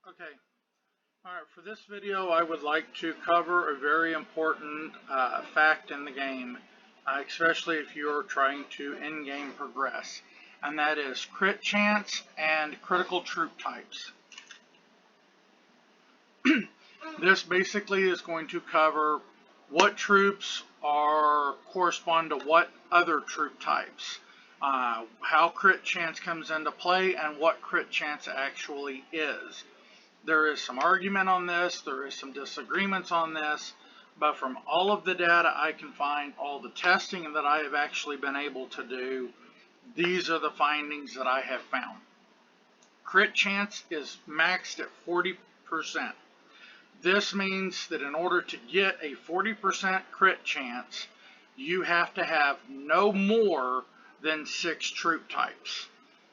Okay, alright, for this video I would like to cover a very important fact in the game, especially if you're trying to in-game progress, and that is crit chance and critical troop types. This basically is going to cover what troops correspond to what other troop types, how crit chance comes into play, and what crit chance actually is. There is some argument on this, there is some disagreements on this, but from all of the data I can find, all the testing that I have actually been able to do, these are the findings that I have found. Crit chance is maxed at 40%. This means that in order to get a 40% crit chance, you have to have no more than 6 troop types.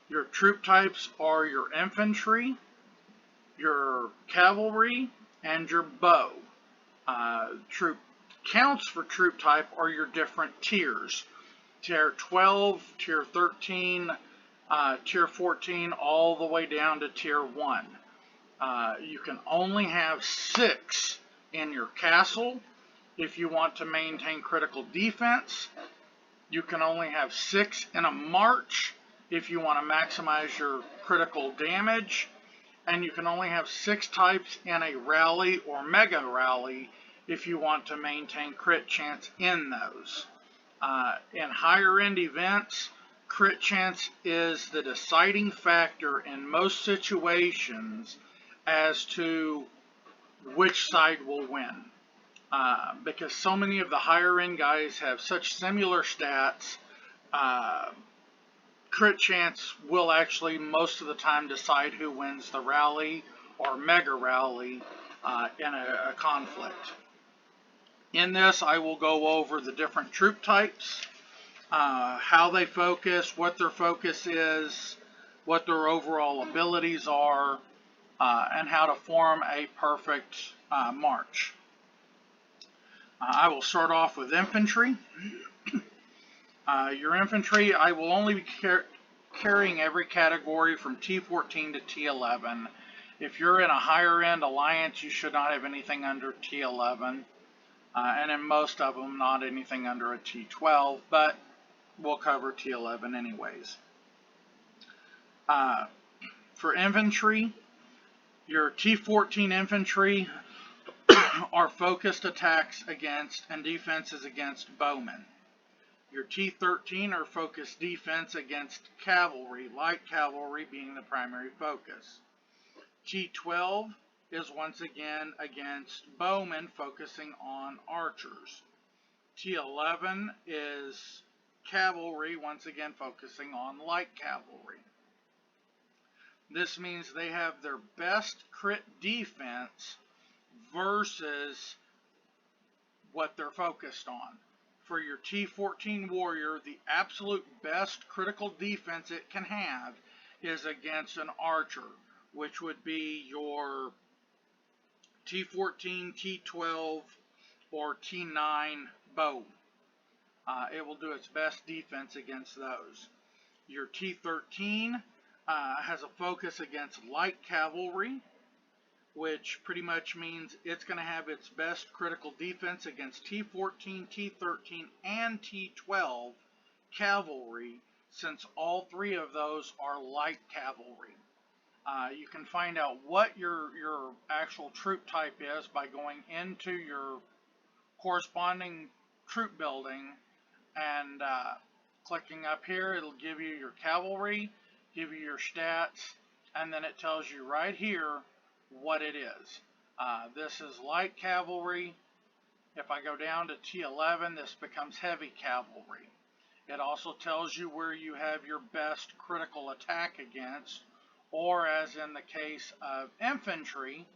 Your troop types are your infantry, your cavalry, and your bow. Troop counts for troop type are your different tiers. Tier 12, tier 13, tier 14, all the way down to tier 1. You can only have 6 in your castle if you want to maintain critical defense. You can only have 6 in a march if you want to maximize your critical damage. And you can only have 6 types in a rally or mega rally if you want to maintain crit chance in those. In higher end events, crit chance is the deciding factor in most situations as to which side will win. Because so many of the higher end guys have such similar stats, crit chance will actually most of the time decide who wins the rally or mega rally in a conflict. In this, I will go over the different troop types, how they focus, what their focus is, what their overall abilities are, and how to form a perfect march. I will start off with infantry. Your infantry, I will only be carrying every category from T14 to T11. If you're in a higher end alliance, you should not have anything under T11. And in most of them, not anything under a T12, but we'll cover T11 anyways. For infantry, your T14 infantry are focused attacks against and defenses against bowmen. Your T13 are focused defense against cavalry, light cavalry being the primary focus. T12 is once again against bowmen, focusing on archers. T11 is cavalry, once again focusing on light cavalry. This means they have their best crit defense versus what they're focused on. For your T14 Warrior, the absolute best critical defense it can have is against an archer, which would be your T14, T12, or T9 bow. It will do its best defense against those. Your T13 has a focus against light cavalry, which pretty much means it's going to have its best critical defense against T14, T13, and T12 cavalry, since all 3 of those are light cavalry. You can find out what your actual troop type is by going into your corresponding troop building and clicking up here. It'll give you your cavalry, give you your stats, and then it tells you right here what it is. This is light cavalry. If I go down to T11, this becomes heavy cavalry. It also tells you where you have your best critical attack against, or as in the case of infantry,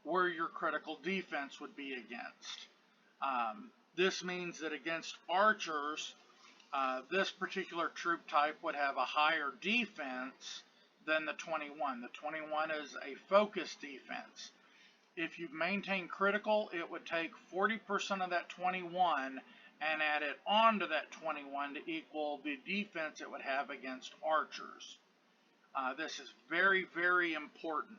where your critical defense would be against. This means that against archers, this particular troop type would have a higher defense than the 21. The 21 is a focus defense. If you maintain critical, it would take 40% of that 21 and add it onto that 21 to equal the defense it would have against archers. This is very, very important.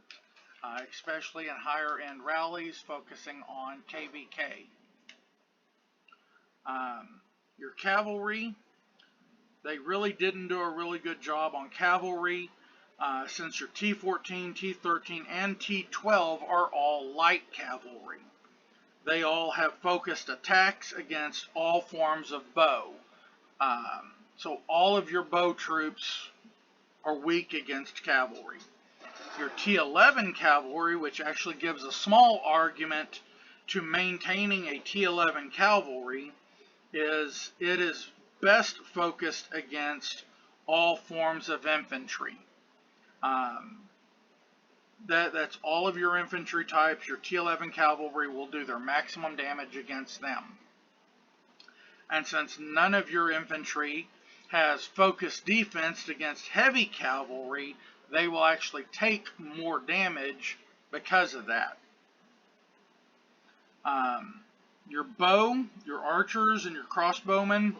especially in higher end rallies focusing on KVK. Your cavalry, they really didn't do a really good job on cavalry since your T14, T13, and T12 are all light cavalry. They all have focused attacks against all forms of bow. So all of your bow troops are weak against cavalry. Your T11 cavalry, which actually gives a small argument to maintaining a T11 cavalry, is best focused against all forms of infantry. That's all of your infantry types. Your T11 cavalry will do their maximum damage against them. And since none of your infantry has focused defense against heavy cavalry, they will actually take more damage because of that. Your bow, your archers, and your crossbowmen,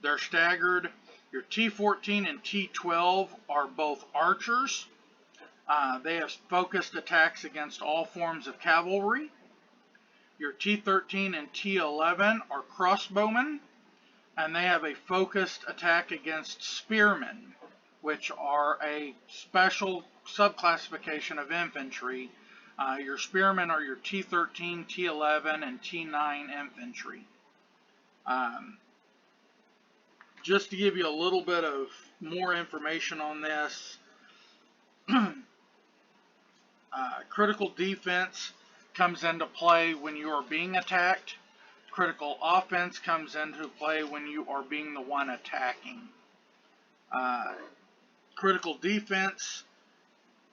they're staggered. Your T14 and T12 are both archers. They have focused attacks against all forms of cavalry. Your T13 and T11 are crossbowmen, and they have a focused attack against spearmen, which are a special subclassification of infantry. Your spearmen are your T13, T11, and T9 infantry. Just to give you a little bit of more information on this, critical defense comes into play when you are being attacked. Critical offense comes into play when you are being the one attacking. Critical defense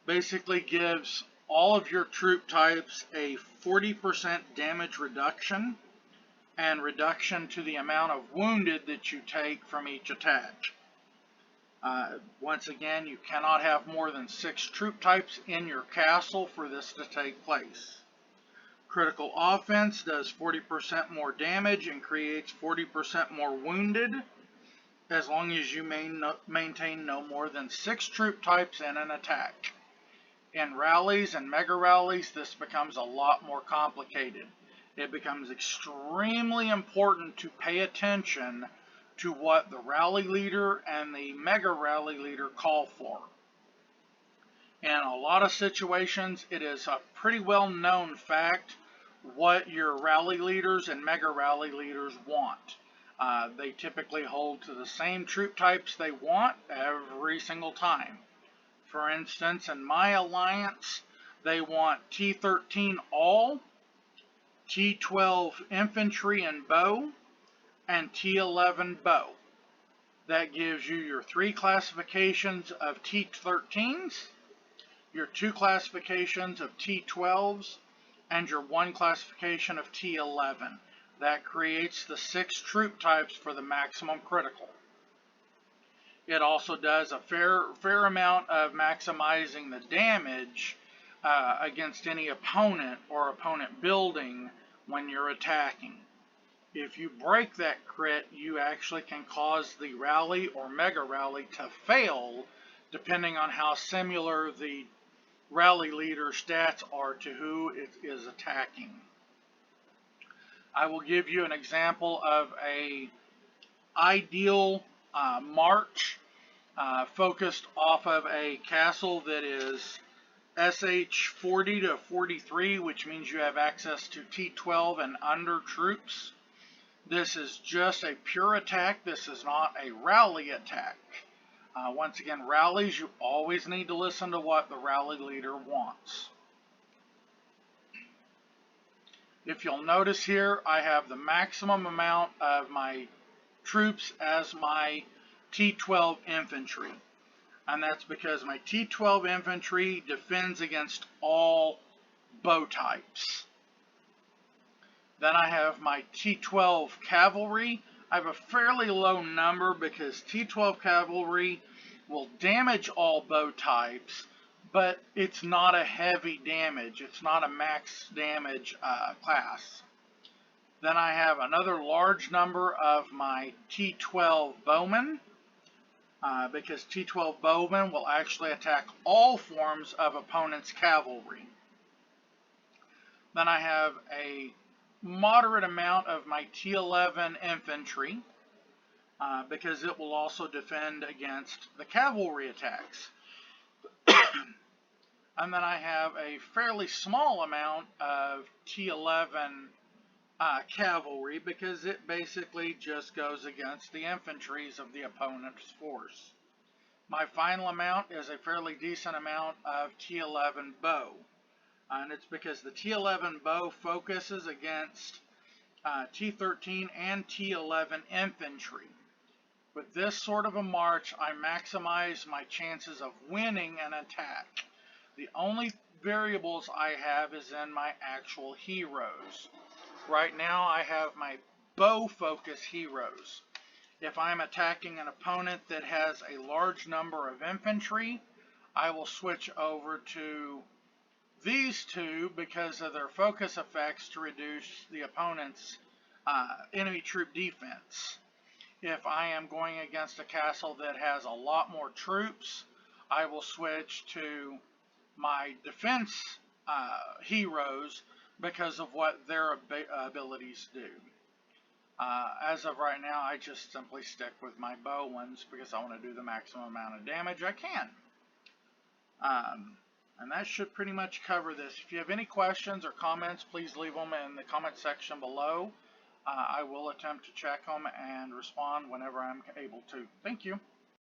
basically gives all of your troop types a 40% damage reduction and reduction to the amount of wounded that you take from each attack. Once again, you cannot have more than 6 troop types in your castle for this to take place. Critical offense does 40% more damage and creates 40% more wounded, as long as you maintain no more than 6 troop types in an attack. In rallies and mega rallies, this becomes a lot more complicated. It becomes extremely important to pay attention to what the rally leader and the mega rally leader call for. In a lot of situations, it is a pretty well known fact what your rally leaders and mega rally leaders want. They typically hold to the same troop types they want every single time. For instance, in my alliance, they want T13 all, T12 infantry and bow, and T11 bow. That gives you your 3 classifications of T13s, your 2 classifications of T12s, and your 1 classification of T11. That creates the 6 troop types for the maximum critical. It also does a fair amount of maximizing the damage against any opponent or opponent building when you're attacking. If you break that crit, you actually can cause the rally or mega rally to fail, depending on how similar the rally leader stats are to who it is attacking. I will give you an example of a ideal march focused off of a castle that is SH 40 to 43, which means you have access to T12 and under troops. This is just a pure attack. This is not a rally attack. Once again, rallies, you always need to listen to what the rally leader wants. If you'll notice here, I have the maximum amount of my troops as my T12 infantry. And that's because my T12 infantry defends against all bow types. Then I have my T12 cavalry. I have a fairly low number because T12 cavalry will damage all bow types, but it's not a heavy damage. It's not a max damage class. Then I have another large number of my T12 bowmen. because T12 bowmen will actually attack all forms of opponent's cavalry. Then I have a moderate amount of my T11 infantry, because it will also defend against the cavalry attacks. And then I have a fairly small amount of T11 cavalry, because it basically just goes against the infantries of the opponent's force. My final amount is a fairly decent amount of T11 bow, and it's because the T11 bow focuses against T13 and T11 infantry. With this sort of a march, I maximize my chances of winning an attack. The only variables I have is in my actual heroes. Right now I have my bow focus heroes. If I'm attacking an opponent that has a large number of infantry, I will switch over to these two because of their focus effects to reduce the opponent's enemy troop defense. If I am going against a castle that has a lot more troops, I will switch to my defense heroes because of what their abilities do. As of right now, I just simply stick with my bow ones because I want to do the maximum amount of damage I can. And that should pretty much cover this. If you have any questions or comments, please leave them in the comment section below. I will attempt to check them and respond whenever I'm able to. Thank you.